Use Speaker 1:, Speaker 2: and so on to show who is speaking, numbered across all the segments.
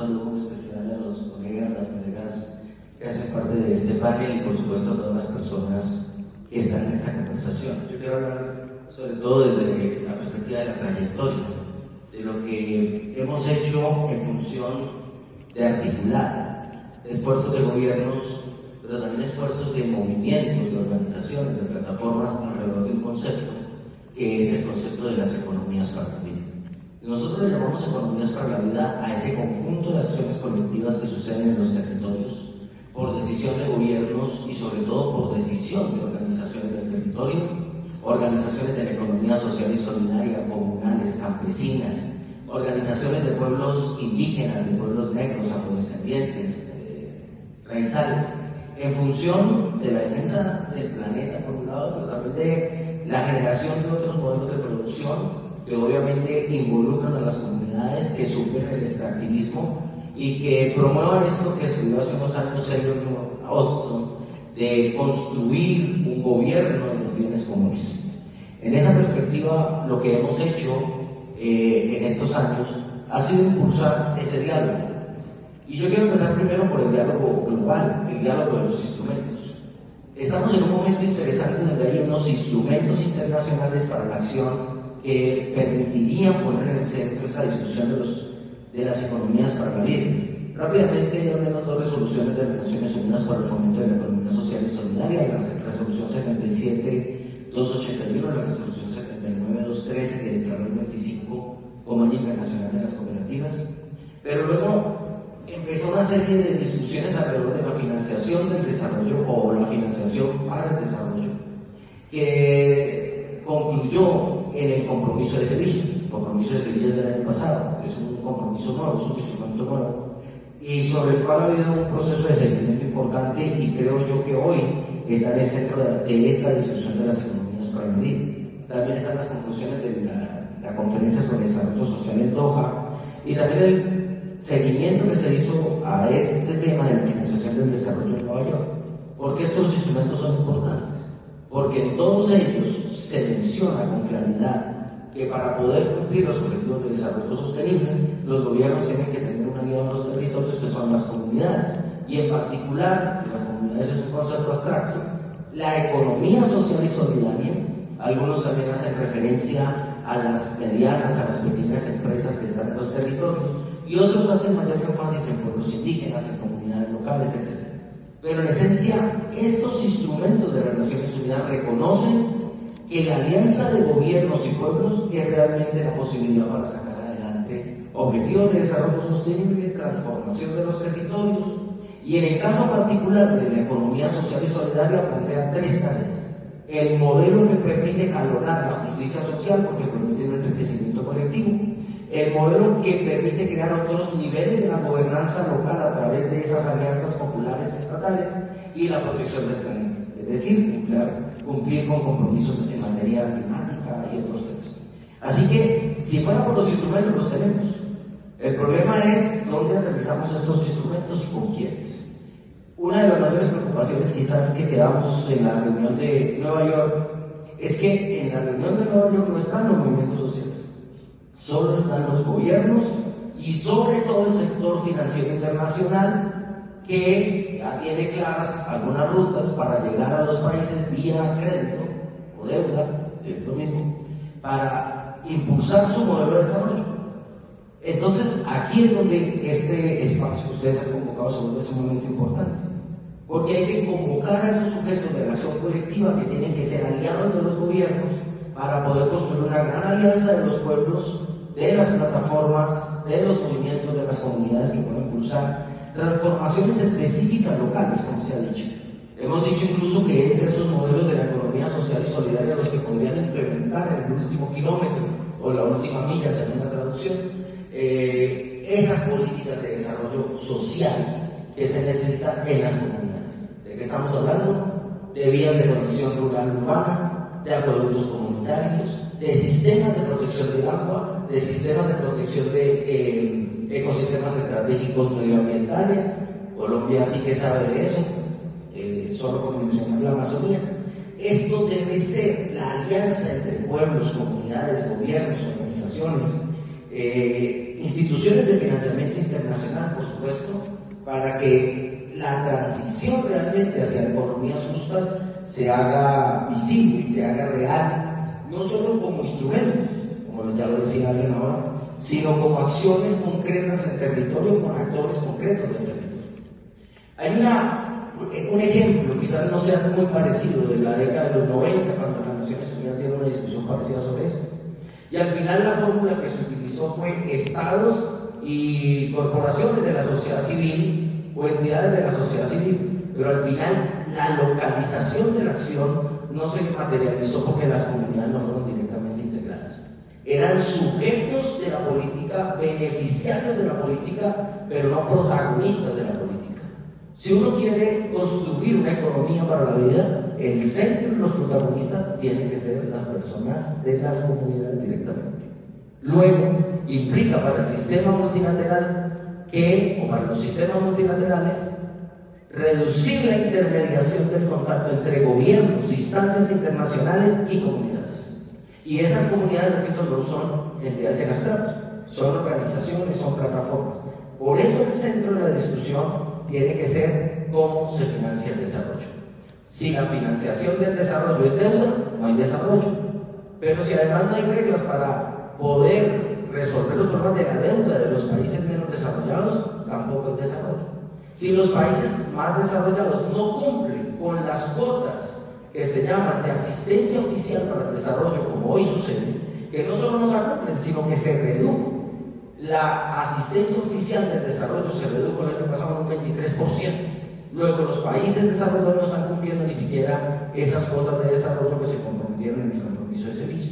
Speaker 1: saludo muy especial a los colegas, las colegas que hacen parte de este panel y por supuesto a todas las personas que están en esta conversación. Yo quiero hablar sobre todo desde la perspectiva de la trayectoria, de lo que hemos hecho en función de articular esfuerzos de gobiernos, pero también esfuerzos de movimientos, de organizaciones, de plataformas alrededor de un concepto, que es el concepto de las economías para la vida. Nosotros le llamamos economías para la vida a ese conjunto de acciones colectivas que suceden en los territorios, por decisión de gobiernos y sobre todo por decisión de organizaciones del territorio, organizaciones de la economía social y solidaria, comunales, campesinas, organizaciones de pueblos indígenas, de pueblos negros, afrodescendientes, raizales, en función de la defensa del planeta por un lado, pero también de la generación de otros modelos de producción que obviamente involucran a las comunidades, que superen el extractivismo y que promuevan esto que estudió hace unos años Sergio Austin, de construir un gobierno de los bienes comunes. En esa perspectiva, lo que hemos hecho en estos años ha sido impulsar ese diálogo. Y yo quiero empezar primero por el diálogo global, el diálogo de los instrumentos. Estamos en un momento interesante donde hay unos instrumentos internacionales para la acción que permitirían poner en el centro esta discusión de las economías para la vida. Rápidamente hay al menos dos resoluciones de las Naciones Unidas para el fomento de la economía social y solidaria, la resolución 77-281, la resolución 79-213 que declaró el 25 como Año Internacional de las Cooperativas. Pero luego empezó una serie de discusiones alrededor de la financiación del desarrollo o la financiación para el desarrollo, que concluyó en el compromiso de Sevilla. El compromiso de Sevilla es del año pasado, es un compromiso nuevo, es un instrumento nuevo, y sobre el cual ha habido un proceso de seguimiento importante y creo yo que hoy está en el centro de esta discusión de las economías para el vida. También están las conclusiones de la conferencia sobre desarrollo social en Doha y también el seguimiento que se hizo a este tema de la financiación del desarrollo en Nueva York. ¿Por qué estos instrumentos son importantes? Porque en todos ellos se menciona con claridad que para poder cumplir los objetivos de desarrollo sostenible, los gobiernos tienen que tener una guía en los territorios que son las comunidades. Y en particular, las comunidades es un concepto abstracto, la economía social y solidaria, algunos también hacen referencia a las medianas, a las pequeñas empresas que están en los territorios, y otros hacen mayor énfasis en pueblos indígenas, en comunidades locales, etc. Pero en esencia, estos instrumentos de las Naciones Unidas reconocen que la alianza de gobiernos y pueblos es realmente la posibilidad para sacar adelante objetivos de desarrollo sostenible, transformación de los territorios, y en el caso particular de la economía social y solidaria plantea tres tareas. El modelo que permite jalonar la justicia social porque permite un enriquecimiento colectivo, el modelo que permite crear otros niveles de la gobernanza local a través de esas alianzas populares estatales y la protección del planeta, es decir, cumplir con compromisos en materia climática y otros temas. Así que, si fuera por los instrumentos, los tenemos. El problema es dónde realizamos estos instrumentos y con quiénes. Una de las mayores preocupaciones quizás que quedamos en la reunión de Nueva York es que en la reunión de Nueva York no están los movimientos sociales. Solo están los gobiernos y sobre todo el sector financiero internacional que ya tiene claras algunas rutas para llegar a los países vía crédito o deuda, es lo mismo, para impulsar su modelo de desarrollo. Entonces, aquí es donde este espacio que ustedes han convocado se vuelve sumamente importante, porque hay que convocar a esos sujetos de la acción colectiva que tienen que ser aliados de los gobiernos para poder construir una gran alianza de los pueblos, de las plataformas, de los movimientos, de las comunidades que pueden impulsar transformaciones específicas locales, como se ha dicho. Hemos dicho incluso que es esos modelos de la economía social y solidaria los que podrían implementar en el último kilómetro o la última milla, según la traducción, esas políticas de desarrollo social que se necesitan en las comunidades. ¿De qué estamos hablando? De vías de conexión rural-urbana, de acueductos comunitarios, de sistemas de protección del agua, de sistemas de protección de ecosistemas estratégicos medioambientales. Colombia sí que sabe de eso, solo por mencionar la Amazonía. Esto debe ser la alianza entre pueblos, comunidades, gobiernos, organizaciones, instituciones de financiamiento internacional, por supuesto, para que la transición realmente hacia economías justas se haga visible, se haga real, no solo como instrumentos, como ya lo decía alguien ahora, sino como acciones concretas en territorio con actores concretos del territorio. Hay un ejemplo, quizás no sea muy parecido, de la década de los 90, cuando las Naciones Unidas dieron una discusión parecida sobre eso. Y al final la fórmula que se utilizó fue estados y corporaciones de la sociedad civil o entidades de la sociedad civil, pero al final la localización de la acción no se materializó porque las comunidades no fueron directamente integradas. Eran sujetos de la política, beneficiarios de la política, pero no protagonistas de la política. Si uno quiere construir una economía para la vida, el centro de los protagonistas tienen que ser las personas de las comunidades directamente. Luego, implica para el sistema multilateral o para los sistemas multilaterales, reducir la intermediación del contacto entre gobiernos, instancias internacionales y comunidades. Y esas comunidades, repito, no son entidades en abstracto, son organizaciones, son plataformas. Por eso el centro de la discusión tiene que ser cómo se financia el desarrollo. Si la financiación del desarrollo es deuda, no hay desarrollo. Pero si además no hay reglas para poder resolver los problemas de la deuda de los países menos desarrollados, tampoco hay desarrollo. Si los países más desarrollados no cumplen con las cuotas que se llaman de asistencia oficial para el desarrollo, como hoy sucede, que no solo no la cumplen, sino que se redujo. La asistencia oficial del desarrollo se redujo el año pasado en un 23%. Luego los países desarrollados no están cumpliendo ni siquiera esas cuotas de desarrollo que se comprometieron en el compromiso de Sevilla.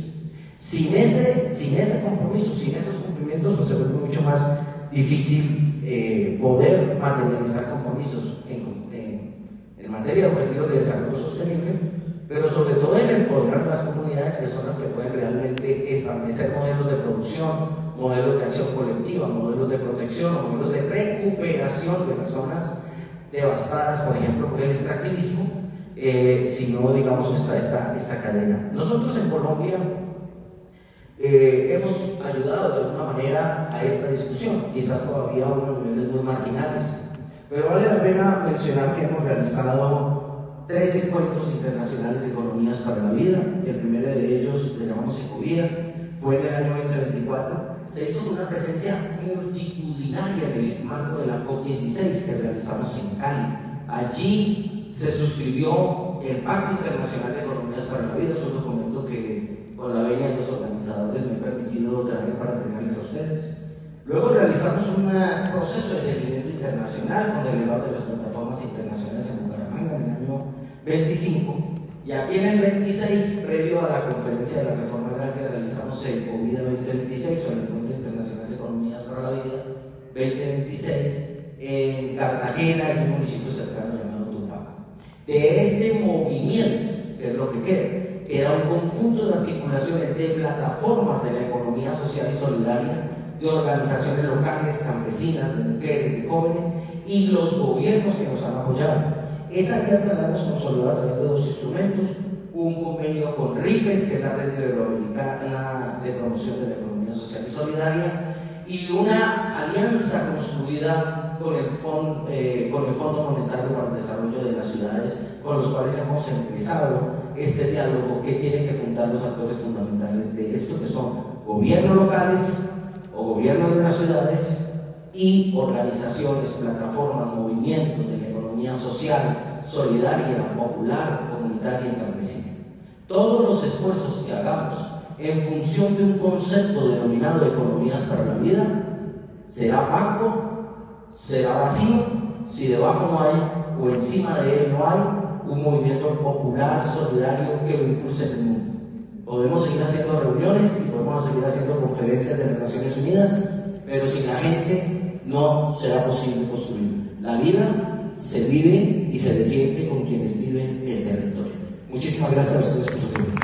Speaker 1: Sin ese compromiso, sin esos cumplimientos, pues se vuelve mucho más difícil poder materializar compromisos en materia de objetivos de desarrollo sostenible, pero sobre todo en empoderar las comunidades, que son las que pueden realmente establecer modelos de producción, modelos de acción colectiva, modelos de protección, modelos de recuperación de las zonas devastadas, por ejemplo, por el extractivismo, si no, digamos, está esta cadena. Nosotros en Colombia hemos ayudado de alguna manera a esta discusión, quizás todavía a unos niveles muy marginales, pero vale la pena mencionar que hemos realizado 3 encuentros internacionales de economías para la vida. El primero de ellos, le llamamos Ecovía, fue en el año 2024. Se hizo con una presencia multitudinaria en el marco de la COP16 que realizamos en Cali. Allí se suscribió el Pacto Internacional de Economías para la Vida. Es un documento que con la venia de los organizadores me he permitido traer para entregarles a ustedes. Luego realizamos un proceso de seguimiento internacional con delegados de las plataformas internacionales en Bucaramanga en el año 25. Y aquí en el 26, previo a la conferencia de la reforma agraria que realizamos en Ecovida 2026, o el Encuentro Internacional de Economías para la Vida 2026, en Cartagena, en un municipio cercano llamado Tupac. De este movimiento, que es lo que queda un conjunto de articulaciones de plataformas de la economía social y solidaria, de organizaciones locales, campesinas, de mujeres, de jóvenes y los gobiernos que nos han apoyado. Esa alianza la hemos consolidado a través de 2 instrumentos: un convenio con RIPES, que es la Red Iberoamericana de Promoción de la Economía Social y Solidaria, y una alianza construida con el Fondo Monetario para el Desarrollo de las Ciudades, con los cuales hemos empezado este diálogo que tienen que fundar los actores fundamentales de esto, que son gobiernos locales o gobiernos de las ciudades y organizaciones, plataformas, movimientos de la economía social, solidaria, popular, comunitaria y campesina. Todos los esfuerzos que hagamos en función de un concepto denominado de economías para la vida será vacuo, será vacío, si debajo no hay o encima de él no hay un movimiento popular, solidario que lo impulse en el mundo. Podemos seguir haciendo reuniones y podemos seguir haciendo conferencias de las Naciones Unidas, pero sin la gente no será posible construir. La vida se vive y se defiende con quienes viven el territorio. Muchísimas gracias a ustedes por su tiempo.